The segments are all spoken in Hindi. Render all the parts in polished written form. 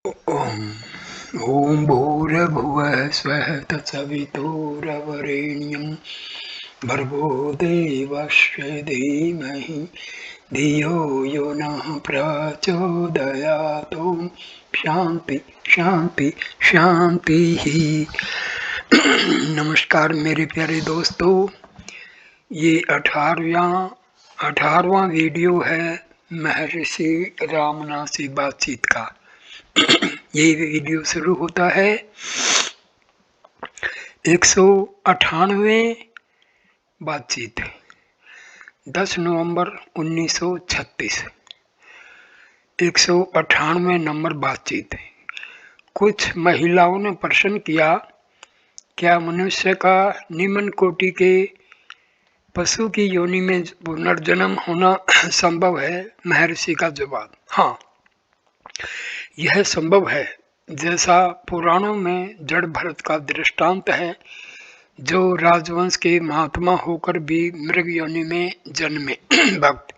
ॐ भूर्भुवः स्वः तत्सवितुर्वरेण्यं भर्गो देवस्य धीमहि धियो यो नः प्रचोदयात्। ॐ शांति शांति शांति ही। नमस्कार मेरे प्यारे दोस्तों, ये 18वां वीडियो है महर्षि रामना से बातचीत का। ये वीडियो शुरू होता है 198वें बातचीत 10 नवंबर 1936। 198वें नंबर बातचीत। कुछ महिलाओं ने प्रश्न किया, क्या मनुष्य का निम्न कोटि के पशु की योनि में पुनर्जन्म होना संभव है? महर्षि का जवाब, हाँ, यह संभव है। जैसा पुराणों में जड़ भरत का दृष्टांत है, जो राजवंश के महात्मा होकर भी मृग योनि में जन्मे। भक्त,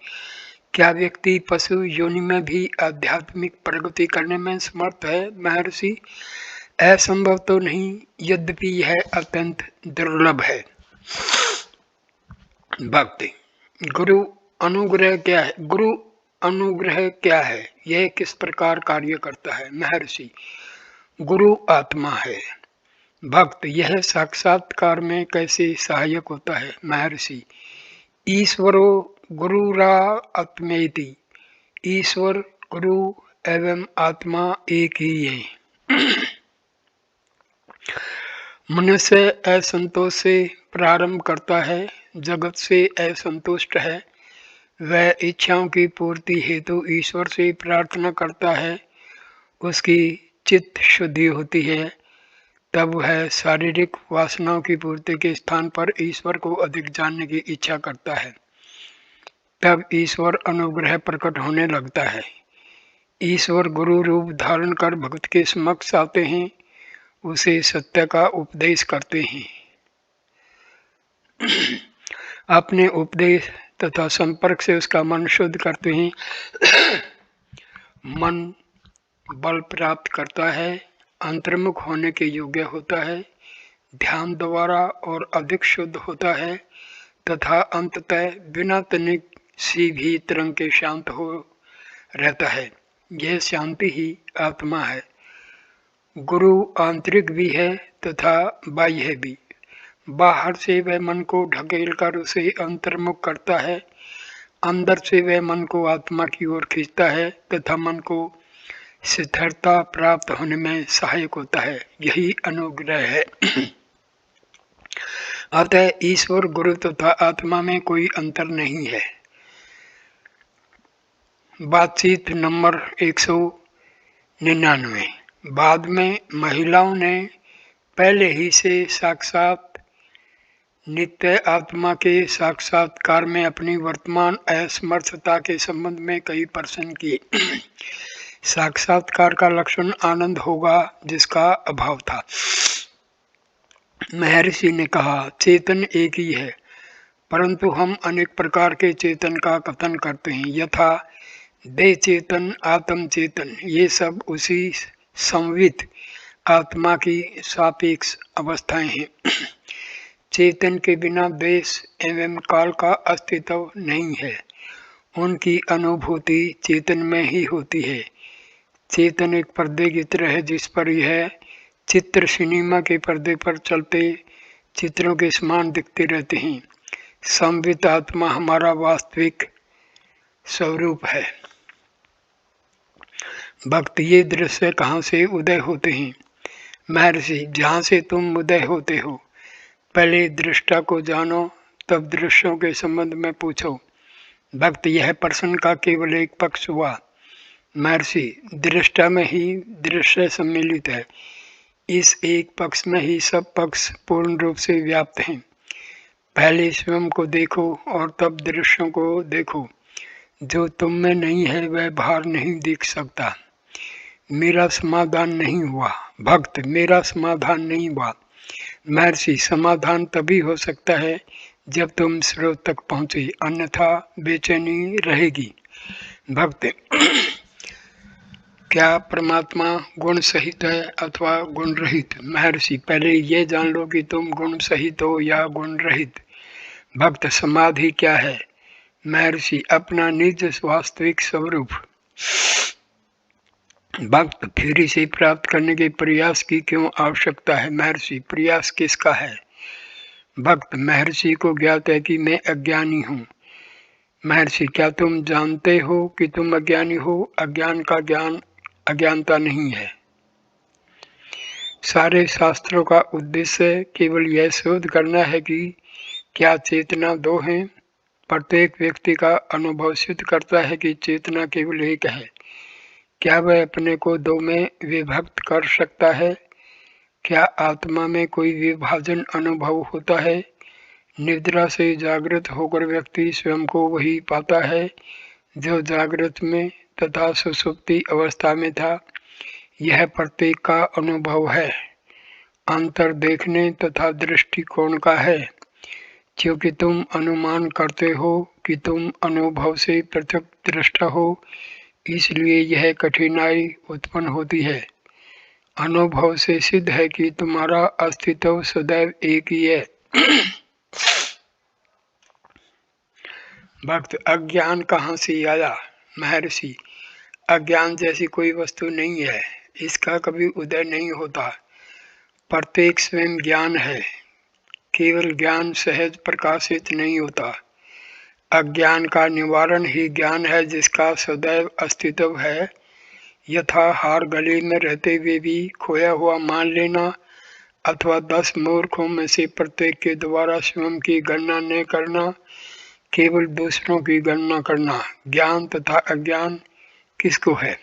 क्या व्यक्ति पशु योनि में भी आध्यात्मिक प्रगति करने में समर्थ है? महर्षि, असंभव तो नहीं, यद्यपि यह अत्यंत दुर्लभ है। भक्ति, गुरु अनुग्रह क्या है? गुरु अनुग्रह क्या है? यह किस प्रकार कार्य करता है? महर्षि, गुरु आत्मा है। भक्त, यह साक्षात्कार में कैसे सहायक होता है? महर्षि, ईश्वरो गुरुरा आत्मेति, ईश्वर गुरु एवं आत्मा एक ही है। मनुष्य असंतोष से प्रारंभ करता है, जगत से असंतुष्ट है, वह इच्छाओं की पूर्ति हेतु ईश्वर से प्रार्थना करता है, उसकी चित्त शुद्धि होती है, तब वह शारीरिक वासनाओं की पूर्ति के स्थान पर ईश्वर को अधिक जानने की इच्छा करता है, तब ईश्वर अनुग्रह प्रकट होने लगता है। ईश्वर गुरु रूप धारण कर भक्त के समक्ष आते हैं, उसे सत्य का उपदेश करते हैं। अपने उपदेश तथा संपर्क से उसका मन शुद्ध करते हैं। मन बल प्राप्त करता है, अंतर्मुख होने के योग्य होता है, ध्यान द्वारा और अधिक शुद्ध होता है तथा अंततः बिना तनिक सी भी तरंग के शांत हो रहता है। यह शांति ही आत्मा है। गुरु आंतरिक भी है तथा बाह्य भी। बाहर से वह मन को ढकेल कर उसे अंतर्मुख करता है, अंदर से वह मन को आत्मा की ओर खींचता है तथा मन को स्थिरता प्राप्त होने में सहायक होता है। यही अनुग्रह है। अतः ईश्वर गुरु तथा आत्मा में कोई अंतर नहीं है। बातचीत नंबर 199। बाद में महिलाओं ने पहले ही से साक्षात नित्य आत्मा के साक्षात्कार में अपनी वर्तमान असमर्थता के संबंध में कई प्रश्न किए। साक्षात्कार का लक्षण आनंद होगा जिसका अभाव था। महर्षि ने कहा, चेतन एक ही है, परंतु हम अनेक प्रकार के चेतन का कथन करते हैं, यथा देह चेतन, आत्म चेतन। ये सब उसी संवित आत्मा की सापेक्ष अवस्थाएं हैं। चेतन के बिना देश एवं काल का अस्तित्व नहीं है, उनकी अनुभूति चेतन में ही होती है। चेतन एक पर्दे की तरह है, जिस पर यह चित्र सिनेमा के पर्दे पर चलते चित्रों के समान दिखते रहते हैं। संवित आत्मा हमारा वास्तविक स्वरूप है। भक्त, ये दृश्य कहाँ से उदय होते हैं? महर्षि, जहाँ से तुम उदय होते हो। पहले दृष्टा को जानो, तब दृश्यों के संबंध में पूछो। भक्त, यह प्रश्न का केवल एक पक्ष हुआ। महर्षि, दृष्टा में ही दृश्य सम्मिलित है, इस एक पक्ष में ही सब पक्ष पूर्ण रूप से व्याप्त हैं। पहले स्वयं को देखो और तब दृश्यों को देखो। जो तुम में नहीं है वह बाहर नहीं दिख सकता। मेरा समाधान नहीं हुआ। भक्त, मेरा समाधान नहीं हुआ। महर्षि, समाधान तभी हो सकता है जब तुम स्रोत तक पहुंचे, अन्यथा बेचैनी रहेगी। भक्त, क्या परमात्मा गुण सहित है अथवा गुण रहित? महर्षि, पहले ये जान लो कि तुम गुण सहित हो या गुण रहित। भक्त, समाधि क्या है? महर्षि, अपना निज वास्तविक स्वरूप। भक्त, फिर इसे प्राप्त करने के प्रयास की क्यों आवश्यकता है? महर्षि, प्रयास किसका है? भक्त, महर्षि को ज्ञात है कि मैं अज्ञानी हूँ। महर्षि, क्या तुम जानते हो कि तुम अज्ञानी हो? अज्ञान का ज्ञान अज्ञानता नहीं है। सारे शास्त्रों का उद्देश्य केवल यह शोध करना है कि क्या चेतना दो हैं। प्रत्येक व्यक्ति का अनुभव सिद्ध करता है कि चेतना केवल एक है। क्या वह अपने को दो में विभक्त कर सकता है? क्या आत्मा में कोई विभाजन अनुभव होता है? निद्रा से जागृत होकर व्यक्ति स्वयं को वही पाता है जो जागृत में तथा सुषुप्ति अवस्था में था। यह प्रत्येक का अनुभव है, अंतर देखने तथा दृष्टिकोण का है। क्योंकि तुम अनुमान करते हो कि तुम अनुभव से पृथक दृष्टा हो, इसलिए यह कठिनाई उत्पन्न होती है। अनुभव से सिद्ध है कि तुम्हारा अस्तित्व सदैव एक ही है। भक्त, अज्ञान कहाँ से आया? महर्षि, अज्ञान जैसी कोई वस्तु नहीं है, इसका कभी उदय नहीं होता। प्रत्येक स्वयं ज्ञान है, केवल ज्ञान सहज प्रकाशित नहीं होता। अज्ञान का निवारण ही ज्ञान है जिसका सदैव अस्तित्व है। यथा हार गले में रहते हुए भी खोया हुआ मान लेना अथवा 10 मूर्खों में से प्रत्येक के द्वारा स्वयं की गणना न करना, केवल दूसरों की गणना करना। ज्ञान तथा अज्ञान किसको है?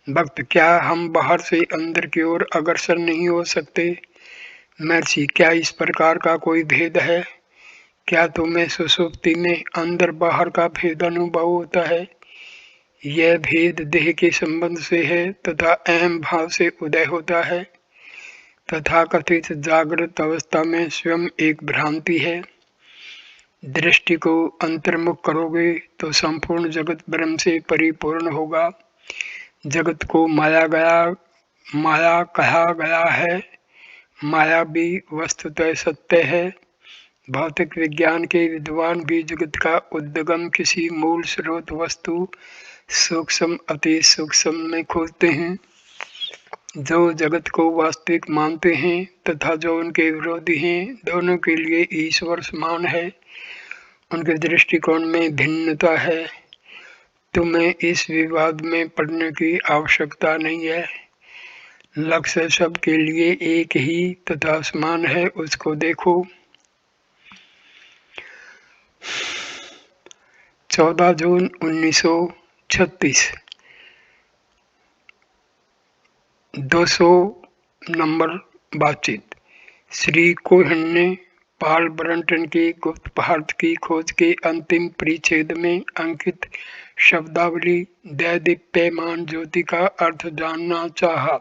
भक्त, क्या हम बाहर से अंदर की ओर अग्रसर नहीं हो सकते? महर्षि, क्या इस प्रकार का कोई भेद है? क्या तुम्हें सुषुप्ति में अंदर बाहर का भेद अनुभव होता है? यह भेद देह के संबंध से है तथा अहम भाव से उदय होता है। तथा कथित जागृत अवस्था में स्वयं एक भ्रांति है। दृष्टि को अंतर्मुख करोगे तो संपूर्ण जगत ब्रह्म से परिपूर्ण होगा। जगत को माया कहा गया है। माया भी वस्तुतः सत्य है। भौतिक विज्ञान के विद्वान भी जगत का उद्गम किसी मूल स्रोत वस्तु सूक्ष्म अति सूक्ष्म में खोजते हैं। जो जगत को वास्तविक मानते हैं तथा जो उनके विरोधी हैं, दोनों के लिए ईश्वर समान है। उनके दृष्टिकोण में भिन्नता है। तुम्हें इस विवाद में पड़ने की आवश्यकता नहीं है। लक्ष्य सबके लिए एक ही तथा समान है, उसको देखो। 14 जून 1936, 200 नंबर बातचीत। श्री कोहेन ने पॉल ब्रंटन की गुप्त भारत की खोज के अंतिम परिच्छेद में अंकित शब्दावली दैदीप्यमान ज्योति का अर्थ जानना चाहा।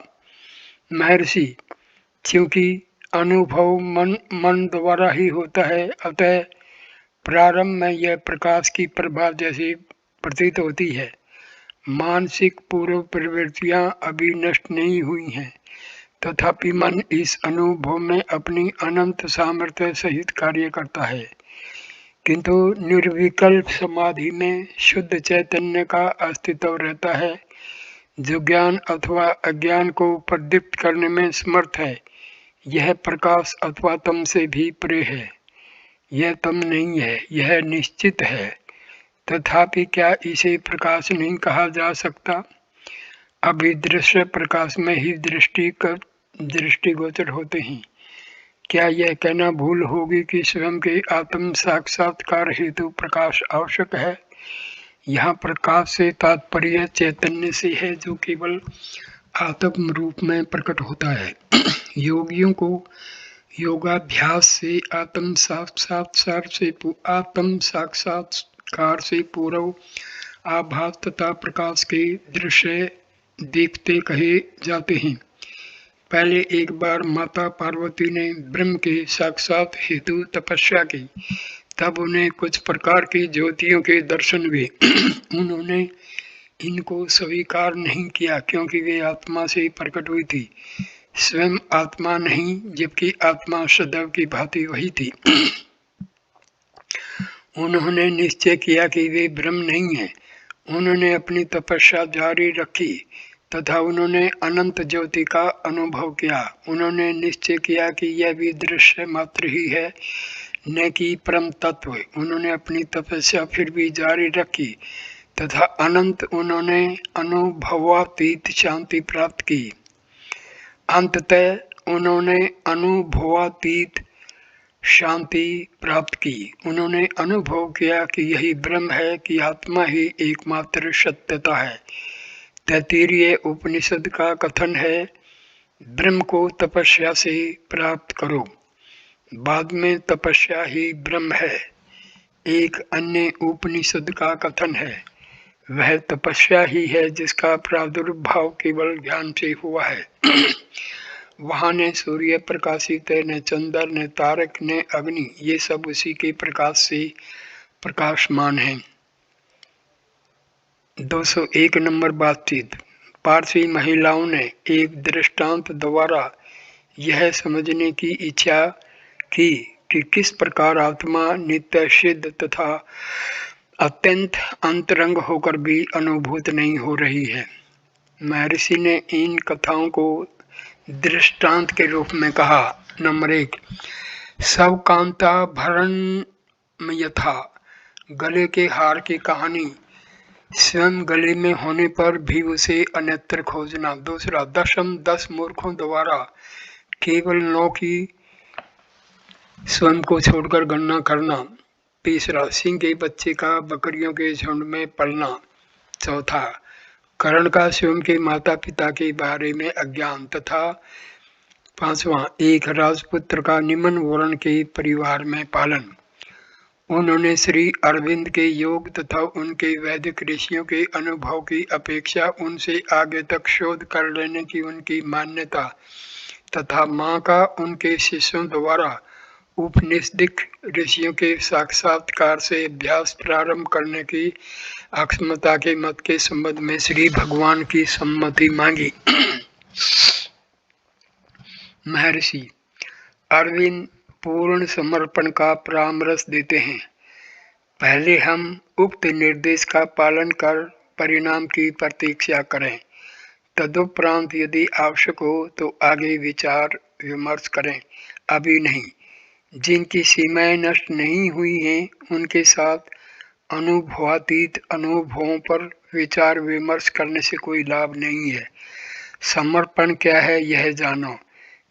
महर्षि, क्योंकि अनुभव मन द्वारा ही होता है, अतः प्रारंभ में यह प्रकाश की प्रभा जैसी प्रतीत होती है। मानसिक पूर्व प्रवृत्तियां अभी नष्ट नहीं हुई हैं, तथापि मन इस अनुभव में अपनी अनंत सामर्थ्य सहित कार्य करता है। किंतु निर्विकल्प समाधि में शुद्ध चैतन्य का अस्तित्व रहता है, जो ज्ञान अथवा अज्ञान को प्रदीप्त करने में समर्थ है। यह प्रकाश अथवा तम से भी परे है। यह तम नहीं है, यह निश्चित है। तथापि क्या इसे प्रकाश नहीं कहा जा सकता? अभिदृश्य प्रकाश में ही दृष्टिगोचर होते हैं। क्या यह कहना भूल होगी कि स्वयं के आत्म साक्षात्कार हेतु प्रकाश आवश्यक है? यहाँ प्रकाश से तात्पर्य चैतन्य से है, जो केवल आत्म रूप में प्रकट होता है। योगियों को योगाभ्यास से आत्म साक्षात्कार से पूर्व आभास तथा प्रकाश के दृश्य देखते कहे जाते हैं। पहले एक बार माता पार्वती ने ब्रह्म के साक्षात हेतु तपस्या की, तब उन्हें कुछ प्रकार की ज्योतियों के दर्शन हुए। उन्होंने इनको स्वीकार नहीं किया क्योंकि वे आत्मा से प्रकट हुई थी, स्वयं आत्मा नहीं, जबकि आत्मा सदैव की भांति वही थी। उन्होंने निश्चय किया कि वे ब्रह्म नहीं हैं। उन्होंने अपनी तपस्या जारी रखी तथा उन्होंने अनंत ज्योति का अनुभव किया। उन्होंने निश्चय किया कि यह भी दृश्य मात्र ही है, न कि परम तत्व। उन्होंने अपनी तपस्या फिर भी जारी रखी तथा अनंत उन्होंने अनुभवातीत शांति प्राप्त की। अंततः उन्होंने अनुभवातीत शांति प्राप्त की। उन्होंने अनुभव किया कि यही ब्रह्म है, कि आत्मा ही एकमात्र सत्यता है। तैत्तिरीय उपनिषद का कथन है, ब्रह्म को तपस्या से प्राप्त करो, बाद में तपस्या ही ब्रह्म है। एक अन्य उपनिषद का कथन है, वह तपस्या ही है जिसका प्रादुर्भाव केवल ज्ञान से हुआ है। वहाँ न सूर्य प्रकाशित है, न चंद्र, न तारक, न अग्नि, ये सब उसी के प्रकाश से प्रकाशमान हैं। 201 नंबर बातचीत। पारसी महिलाओं ने एक दृष्टांत द्वारा यह समझने की इच्छा की कि किस प्रकार आत्मा नित्य सिद्ध तथा अत्यंत अंतरंग होकर भी अनुभूत नहीं हो रही है। महर्षि ने इन कथाओं को दृष्टांत के रूप में कहा। नंबर 1, सब कांता भरण यथा, गले के हार की कहानी स्वयं गले में होने पर भी उसे अन्यत्र खोजना। दूसरा, 10 मूर्खों द्वारा केवल 9 की स्वयं को छोड़कर गणना करना। तीसरा, सिंह के बच्चे का बकरियों के झुंड में पलना। चौथा, कर्ण का स्वयं के माता पिता के बारे में अज्ञान। तथा पांचवा, एक राजपुत्र का निम्न वर्ण के परिवार में पालन। उन्होंने श्री अरविंद के योग तथा उनके वैदिक ऋषियों के अनुभव की अपेक्षा उनसे आगे तक शोध कर लेने की उनकी मान्यता तथा माँ का उनके शिष्यों द्वारा उपनिषदिक ऋषियों के साक्षात्कार से अभ्यास प्रारंभ करने की अक्षमता के मत के संबंध में श्री भगवान की सम्मति मांगी। महर्षि अरविंद पूर्ण समर्पण का परामर्श देते हैं। पहले हम उक्त निर्देश का पालन कर परिणाम की प्रतीक्षा करें, तदुपरांत यदि आवश्यक हो तो आगे विचार विमर्श करें, अभी नहीं। जिनकी सीमाएं नष्ट नहीं हुई हैं उनके साथ अनुभवातीत अनुभवों पर विचार विमर्श करने से कोई लाभ नहीं है। समर्पण क्या है यह जानो।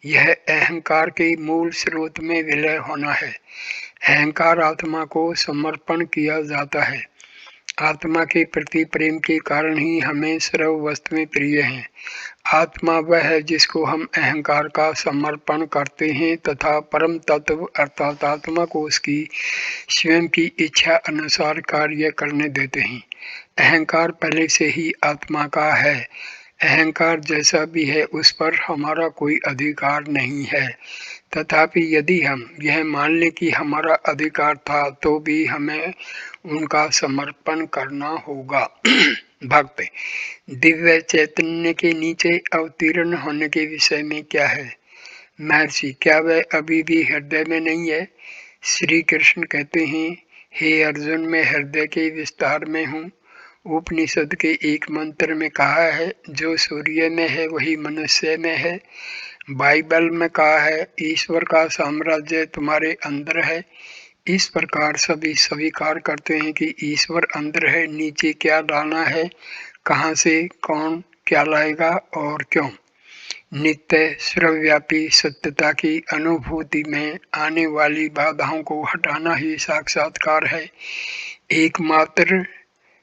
यह अहंकार के मूल स्रोत में विलय होना है। अहंकार आत्मा को समर्पण किया जाता है। आत्मा के प्रति प्रेम के कारण ही हमें सर्व वस्तुएं प्रिय हैं। आत्मा वह है जिसको हम अहंकार का समर्पण करते हैं तथा परम तत्व अर्थात आत्मा को उसकी स्वयं की इच्छा अनुसार कार्य करने देते हैं। अहंकार पहले से ही आत्मा का है। अहंकार जैसा भी है उस पर हमारा कोई अधिकार नहीं है। तथापि यदि हम यह मान लें कि हमारा अधिकार था तो भी हमें उनका समर्पण करना होगा। भक्त दिव्य चैतन्य के नीचे अवतीर्ण होने के विषय में क्या है? महर्षि क्या वह अभी भी हृदय में नहीं है? श्री कृष्ण कहते हैं, हे अर्जुन, मैं हृदय के विस्तार में हूँ। उपनिषद के एक मंत्र में कहा है, जो सूर्य में है वही मनुष्य में है। बाइबल में कहा है, ईश्वर का साम्राज्य तुम्हारे अंदर है। इस प्रकार सभी स्वीकार करते हैं कि ईश्वर अंदर है। नीचे क्या लाना है, कहाँ से कौन क्या लाएगा और क्यों? नित्य सर्वव्यापी सत्यता की अनुभूति में आने वाली बाधाओं को हटाना ही साक्षात्कार है। एकमात्र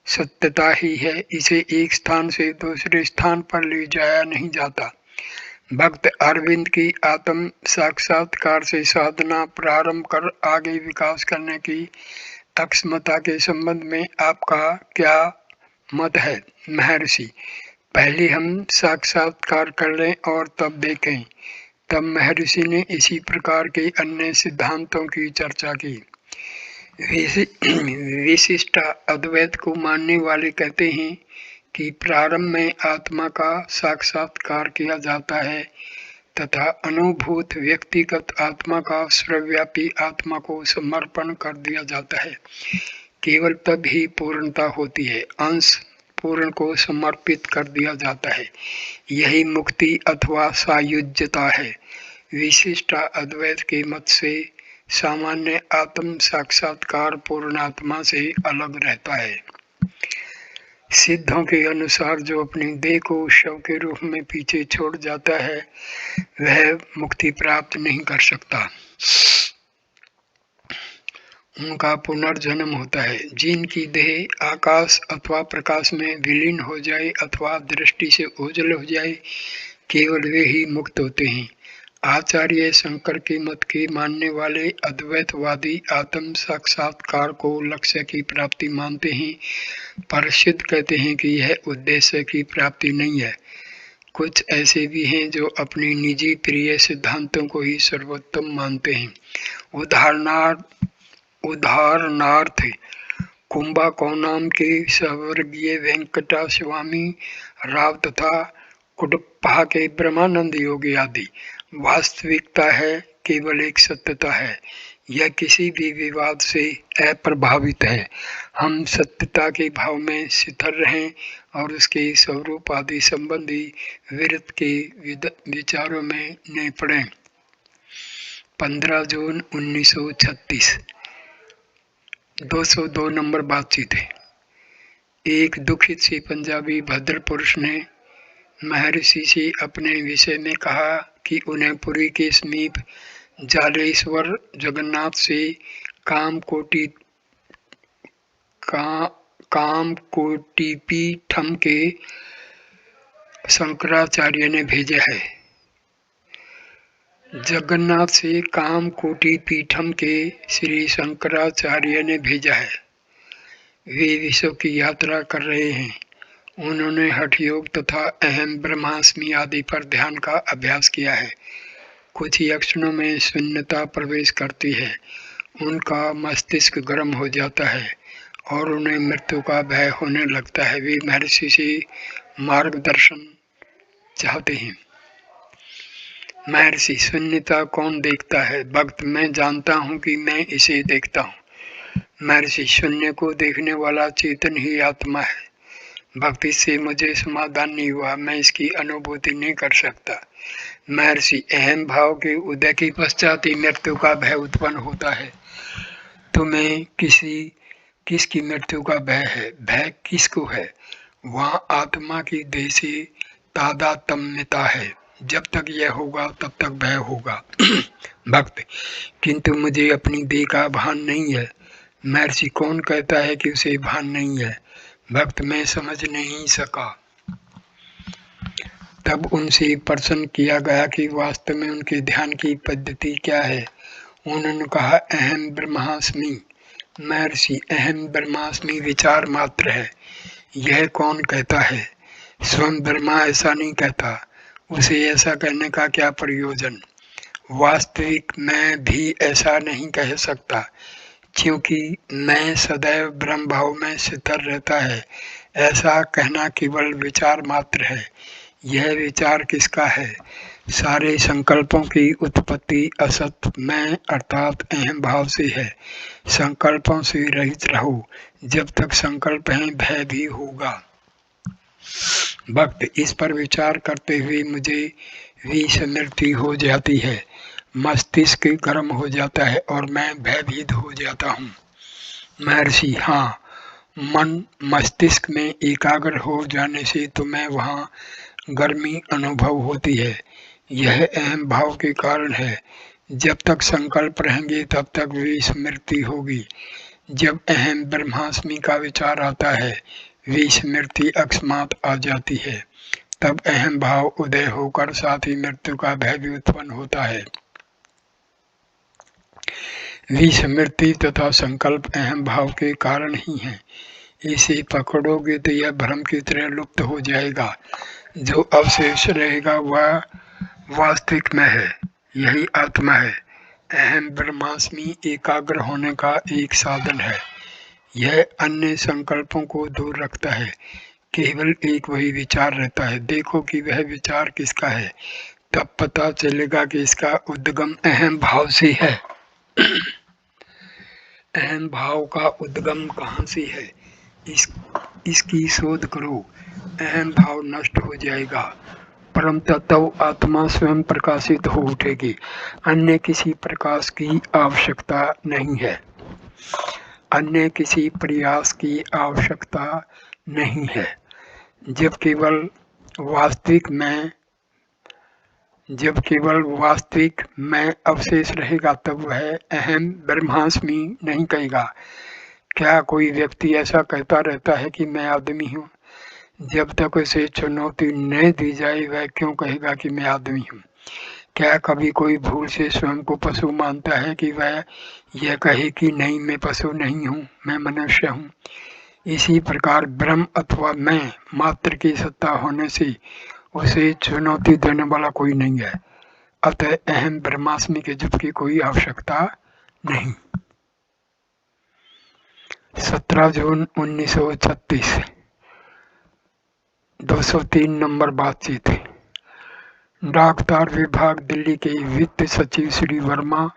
सत्यता ही है। इसे एक स्थान से दूसरे स्थान पर ले जाया नहीं जाता। भक्त अरविंद की आत्म साक्षात्कार से साधना प्रारंभ कर आगे विकास करने की अक्षमता के संबंध में आपका क्या मत है? महर्षि पहले हम साक्षात्कार कर लें और तब देखें। तब महर्षि ने इसी प्रकार के अन्य सिद्धांतों की चर्चा की। विशिष्ट अद्वैत को मानने वाले कहते हैं, कि प्रारंभ में आत्मा का साक्षात्कार किया जाता है तथा अनुभूत व्यक्तिगत आत्मा का सर्वव्यापी आत्मा को समर्पण कर दिया जाता है। केवल तब ही पूर्णता होती है, अंश पूर्ण को समर्पित कर दिया जाता है। यही मुक्ति अथवा सायुज्यता है। विशिष्ट अद्वैत के मत से सामान्य आत्म साक्षात्कार पूर्णात्मा से अलग रहता है। सिद्धों के अनुसार जो अपनी देह को शव के रूप में पीछे छोड़ जाता है वह मुक्ति प्राप्त नहीं कर सकता, उनका पुनर्जन्म होता है। जिनकी देह आकाश अथवा प्रकाश में विलीन हो जाए अथवा दृष्टि से ओझल हो जाए, केवल वे ही मुक्त होते हैं। आचार्य शंकर के मत के मानने वाले अद्वैतवादी आत्म साक्षात्कार को लक्ष्य की प्राप्ति मानते हैं, पर सिद्ध कहते हैं कि यह उद्देश्य की प्राप्ति नहीं है। कुछ ऐसे भी हैं जो अपनी निजी प्रिय सिद्धांतों को ही सर्वोत्तम मानते हैं। उदाहरणार्थ कुंभकोणम के स्वर्गीय वेंकटा स्वामी राव तथा कुडप्पा के ब्रह्मानंद योगी आदि। वास्तविकता है, केवल एक सत्यता है। यह किसी भी विवाद से अप्रभावित है। हम सत्यता के भाव में स्थिर रहें और उसके स्वरूप आदि संबंधी विरत के विचारों में न पड़ें। 15 जून 1936। 202 नंबर बातचीत है। एक दुखित सी पंजाबी भद्र पुरुष ने महर्षि से अपने विषय में कहा कि उन्हें पुरी के समीप जालेश्वर जगन्नाथ से कामकोटिपीठम के शंकराचार्य ने भेजा है। जगन्नाथ से कामकोटिपीठम के श्री शंकराचार्य ने भेजा है। वे विश्व की यात्रा कर रहे हैं। उन्होंने हठ योग तथा अहम ब्रह्मास्मि आदि पर ध्यान का अभ्यास किया है। कुछ ही क्षणों में शून्यता प्रवेश करती है। उनका मस्तिष्क गर्म हो जाता है और उन्हें मृत्यु का भय होने लगता है। वे महर्षि से मार्गदर्शन चाहते हैं। महर्षि, शून्यता कौन देखता है? भक्त, मैं जानता हूँ कि मैं इसे देखता हूँ। महर्षि, शून्य को देखने वाला चेतन ही आत्मा है। भक्ति से मुझे समाधान नहीं हुआ, मैं इसकी अनुभूति नहीं कर सकता। महर्षि, अहम भाव के उदय के पश्चात ही मृत्यु का भय उत्पन्न होता है। तुम्हें किसकी मृत्यु का भय है? भय किसको है? वहाँ आत्मा की देह से तादात्म्यता है। जब तक यह होगा तब तक भय होगा। भक्त, किंतु मुझे अपनी देह का भान नहीं है। महर्षि, कौन कहता है कि उसे भान नहीं है? भक्त, मैं समझ नहीं सका। तब उनसे प्रश्न किया गया कि वास्तव में उनके ध्यान की पद्धति क्या है। उन्होंने कहा, अहम ब्रह्मास्मि। महर्षि, अहम ब्रह्मास्मि विचार मात्र है। यह कौन कहता है? स्वयं ब्रह्मा ऐसा नहीं कहता। उसे ऐसा कहने का क्या प्रयोजन? वास्तविक मैं भी ऐसा नहीं कह सकता, क्योंकि मैं सदैव ब्रह्म भाव में स्थिर रहता है। ऐसा कहना केवल विचार मात्र है। यह विचार किसका है? सारे संकल्पों की उत्पत्ति असत मैं अर्थात अहम भाव से है। संकल्पों से रहित रहो। जब तक संकल्प है भय भी होगा। भक्त, इस पर विचार करते हुए मुझे विस्मृति हो जाती है, मस्तिष्क गर्म हो जाता है और मैं भयभीत हो जाता हूँ। महर्षि, हाँ, मन मस्तिष्क में एकाग्र हो जाने से तुम्हें वहाँ गर्मी अनुभव होती है। यह अहम भाव के कारण है। जब तक संकल्प रहेंगे तब तक विस्मृति होगी। जब अहम ब्रह्मास्मि का विचार आता है, विस्मृति अकस्मात आ जाती है। तब अहम भाव उदय होकर साथ ही मृत्यु का भय भी उत्पन्न होता है। विस्मृति तथा संकल्प अहम भाव के कारण ही है। इसे पकड़ोगे तो यह भ्रम की तरह लुप्त हो जाएगा। जो अवशेष रहेगा वह वास्तविक में है, यही आत्मा है। अहम ब्रह्मास्मि एकाग्र होने का एक साधन है। यह अन्य संकल्पों को दूर रखता है, केवल एक वही विचार रहता है। देखो कि वह विचार किसका है, तब पता चलेगा कि इसका उद्गम अहम भाव से है। अहम भाव का उद्गम कहाँ से है, इसकी शोध करो। अहम भाव नष्ट हो जाएगा, परम तत्व आत्मा स्वयं प्रकाशित हो उठेगी। अन्य किसी प्रकाश की आवश्यकता नहीं है, अन्य किसी प्रयास की आवश्यकता नहीं है। जब केवल वास्तविक मैं अवशेष रहेगा, तब वह अहम ब्रह्मास्मि नहीं कहेगा। क्या कोई व्यक्ति ऐसा कहता रहता है कि मैं आदमी हूँ? जब तक उसे चुनौती नहीं दी जाए, वह क्यों कहेगा कि मैं आदमी हूँ? क्या कभी कोई भूल से स्वयं को पशु मानता है कि वह यह कहे कि नहीं, मैं पशु नहीं हूँ, मैं मनुष्य हूँ? इसी प्रकार ब्रह्म अथवा मैं मात्र की सत्ता होने से उसे चुनौती देने वाला कोई नहीं है। अतः अहम ब्रह्मास्मि के जप की कोई आवश्यकता नहीं। 17 जून 1936, 203 नंबर बातचीत। डाक तार विभाग, दिल्ली के वित्त सचिव श्री वर्मा